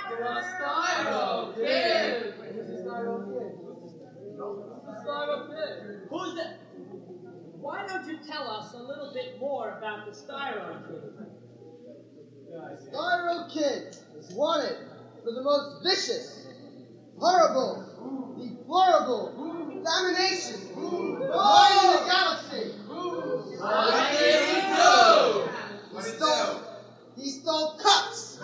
The Styro Kid. Who's the Styro Kid? The Styro Kid. Who's that? Why don't you tell us a little bit more about the Styro Kid? Styro Kid is wanted for the most vicious, horrible, deplorable, domination, lying in the galaxy. What did he do? He stole cups.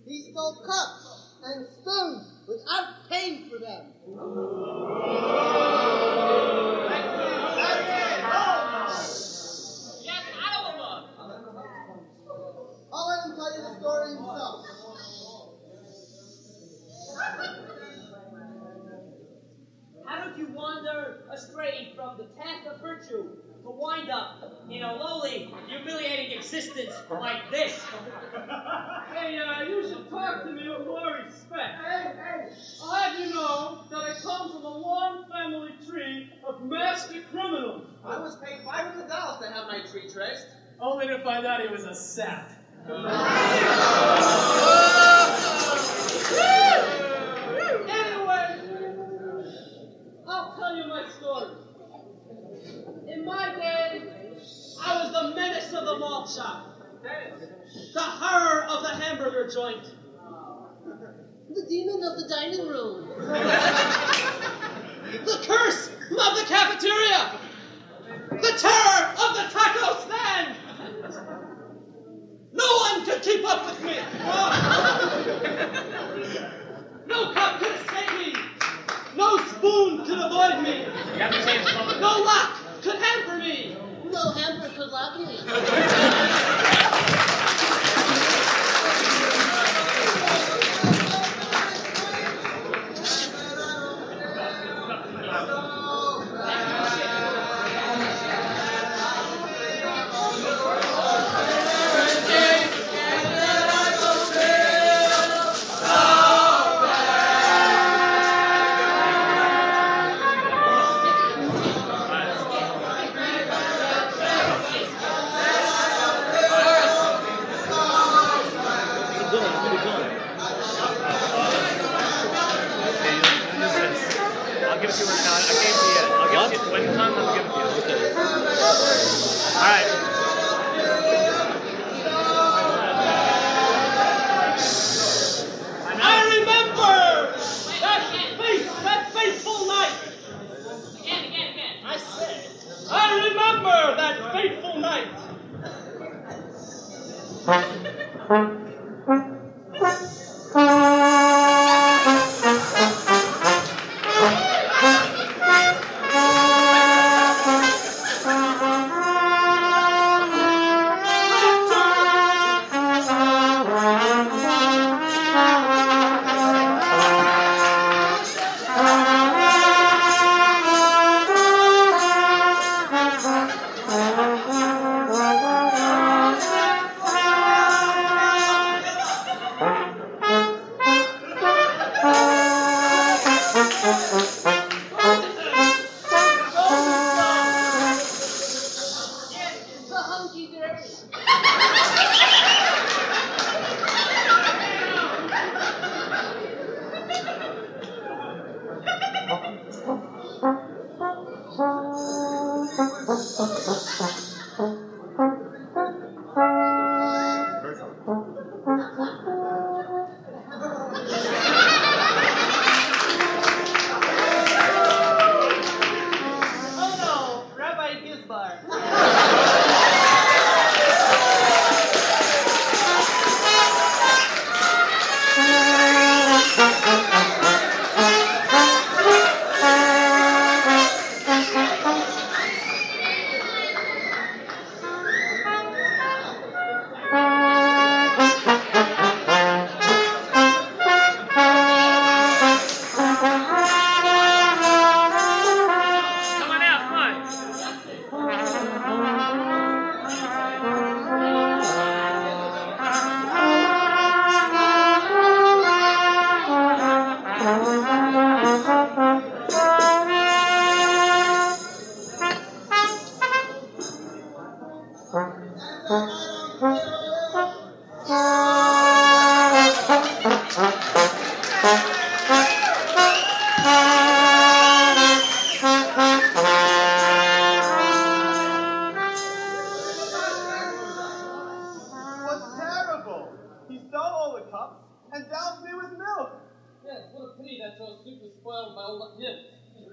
He stole cups and spoons without paying for them. I'll let him tell you the story himself. How did you wander astray from the path of virtue to wind up in a lowly, humiliating existence like this? Hey, you should talk to me with more respect. I'll have you know that I come from a long family tree of master criminals. I was paid $500 to have my tree traced. Only to find out he was a sap. Anyway, I'll tell you my story. In my day, I was the menace of the malt shop, the horror of the hamburger joint, The demon of the dining room. the curse of the cafeteria, the terror of the taco stand. No one could keep up with me. No cup could escape me. No spoon could avoid me. You have to change the phone. No lock could hamper me. No hamper could lock me. I'll give it to you right now. I gave it to you yet. I'll give it to you when it comes. I'll give it to you. All right. I remember that fateful night. Again. I said, I remember that fateful night. It's a hunky dory. Oh no, Rabbi Gizbar. Come on out. Come on. Was terrible. He stole all the cups and doused me with milk. Yes, what a pity that your soup was spoiled by all that milk.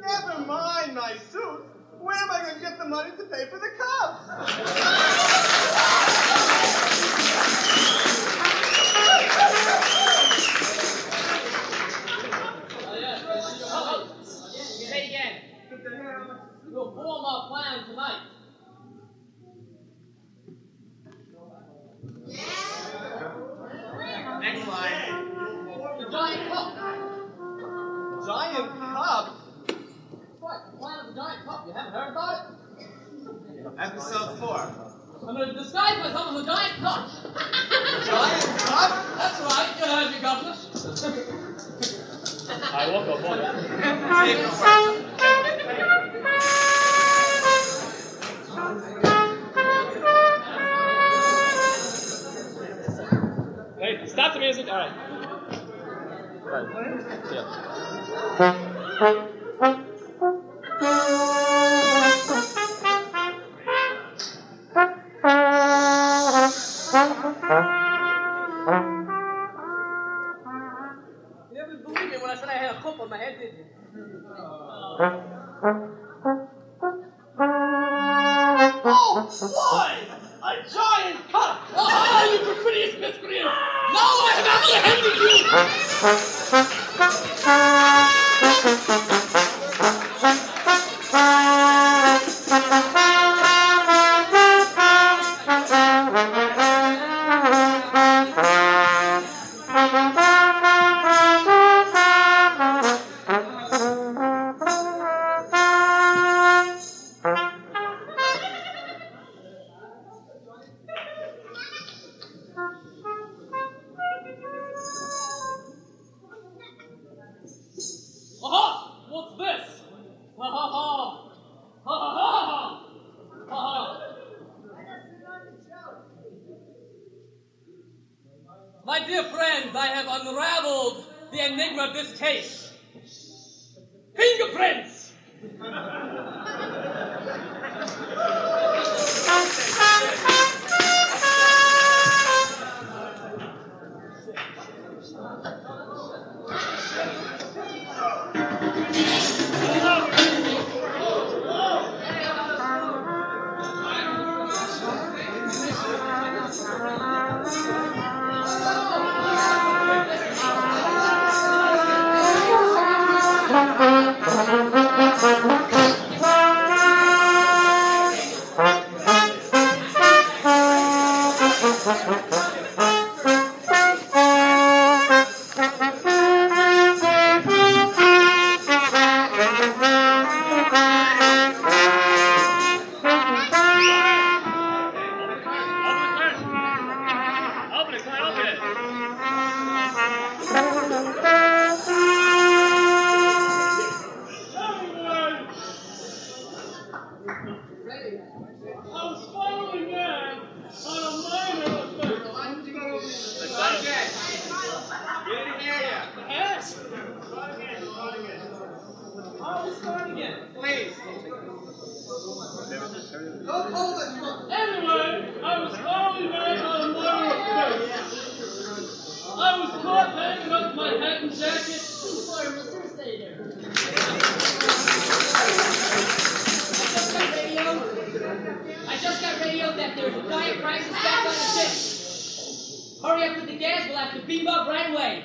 Never mind my suit. Where am I going to get the money to pay for the cups? Say it again. We'll form our plan tonight. Next line. The giant cup. Giant cup? Right, the plan of the giant cup. You haven't heard about it? Episode 4. I'm going to disguise myself as a giant cup. Giant cup? That's right, you heard me, governor. I woke up on it. Hey, stop the music. All right. Yeah. You never believed me when I said I had a cup on my head, did you? Oh, boy! A giant cup! Oh, you perfidious miscreant! Now I have apprehended you! Aha! What's this? Ha ha ha! Ha ha ha! Ha ha! My dear friends, I have unraveled the enigma of this case. Fingerprints! I just got radioed that there's a dire crisis back on the ship. Hurry up with the gas, we'll have to beam up right away.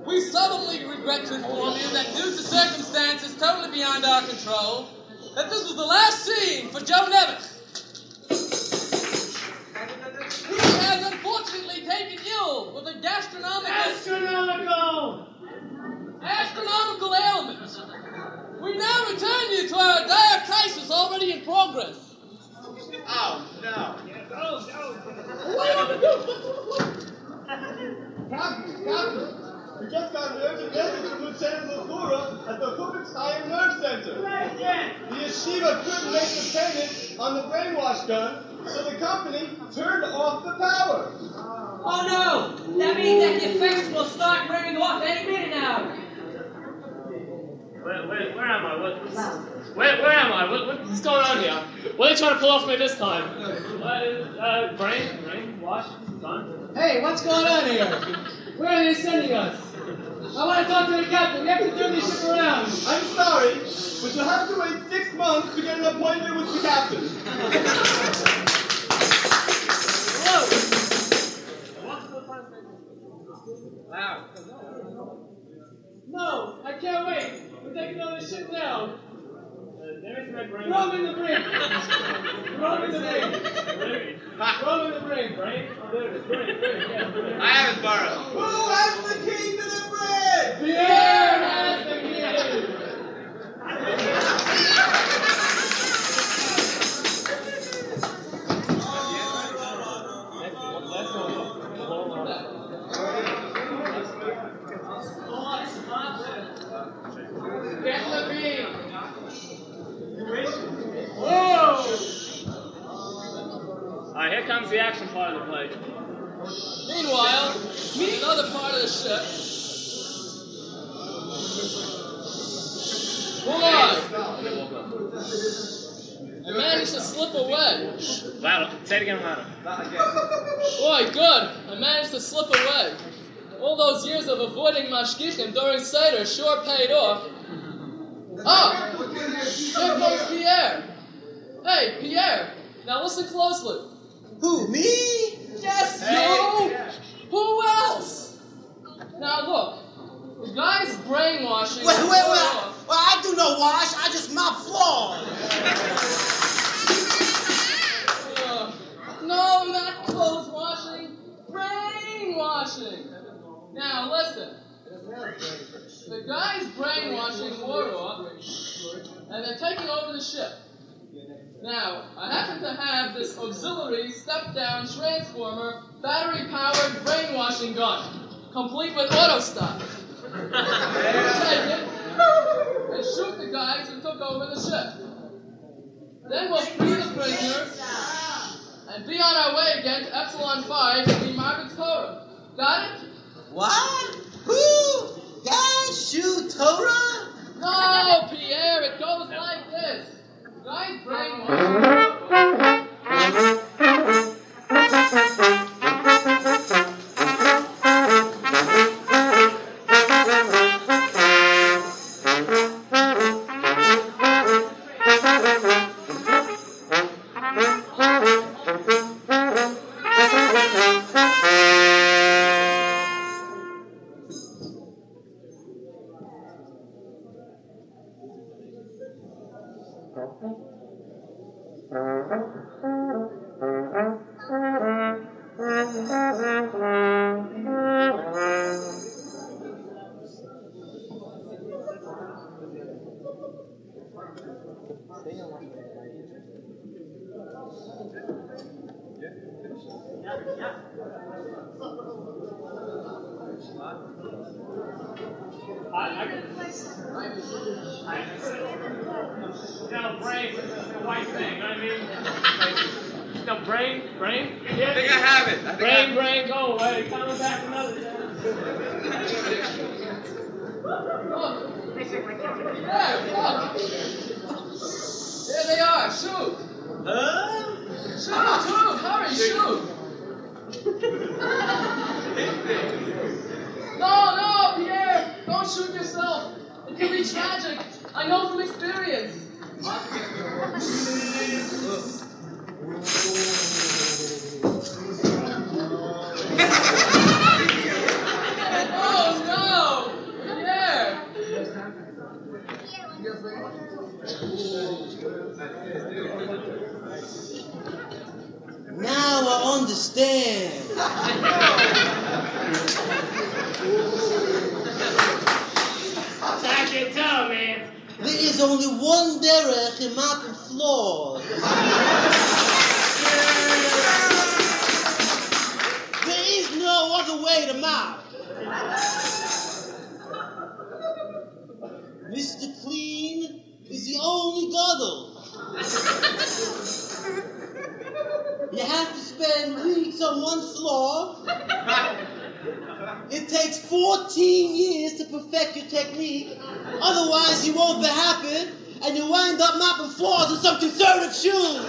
We solemnly regret to inform you that due to circumstances totally beyond our control, that this was the last scene for Joe Nevitt. He has unfortunately taken ill with a astronomical ailment. We now return you to our dire crisis already in progress. Oh, no. Captain, we just got an urgent message from Lieutenant Lagura at the Hubitstein Nerve Center. The yeshiva couldn't make the payment on the brainwash gun, so the company turned off the power. Oh no! That means that the effects will start wearing off any minute now. Where am I? Where am I? What's going on here? What are they trying to pull off me this time? Brain, wash, done. Hey, what's going on here? Where are they sending us? I want to talk to the captain. We have to turn this ship around. I'm sorry, but you'll have to wait 6 months to get an appointment with the captain. Hello. What's the plan? Wow. No, I can't wait. We're taking all this shit down. There's my brain. Throw him in the brain. Throw him in the brain. Throw him in the brain. Brain? Oh, there it is. Brain. Yeah, brain. I have it borrowed. Who has the key to the bread? Pierre has the key. Get the beat. Whoa! Alright, here comes the action part of the play. Meanwhile, in another part of the ship. Boy! I managed to slip away. Louder. Say it again louder. Boy, good. I managed to slip away. All those years of avoiding mashgichim during Seder sure paid off. Oh! There goes Pierre. Hey, Pierre. Now listen closely. Who, me? Yes, you! Who else? Now look. The guy's brainwashing. Wait. Well, I do no wash. I just mop floor. No, not clothes washing. Brainwashing. Now listen. The guy's brainwashing wore off, and they're taking over the ship. Now, I happen to have this auxiliary step-down transformer battery-powered brainwashing gun, complete with auto stop. Take it and shoot the guys who took over the ship. Then we'll free the prisoners and be on our way again to Epsilon 5 to be Margaret's Torah. Got it? What? Who? God shoot Torah? No, Pierre, it goes like this. Guy's brainwashing. No, brain, the white thing, you know what I mean? No, brain? Yeah. I think I have it. Brain, go away. Coming back another time. Look. There, look. There they are. Shoot. Shoot. Hurry, shoot. No, Pierre. Don't shoot yourself. It can be tragic. I know from experience. Oh, no. Pierre. Now I understand. Talk your tongue, man. There is only one derech in mopping floors. There is no other way to mop. Mr. Clean is the only guddle. You have to spend weeks on one floor. It takes 14 years to perfect your technique. Otherwise, you won't be happy, and you wind up mopping floors in some conservative shoes.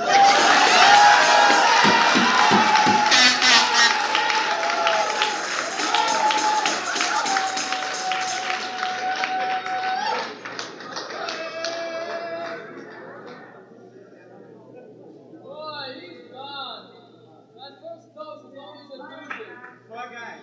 Boy, he's gone. That first dose was always a doozy. Poor guy.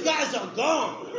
guys are gone.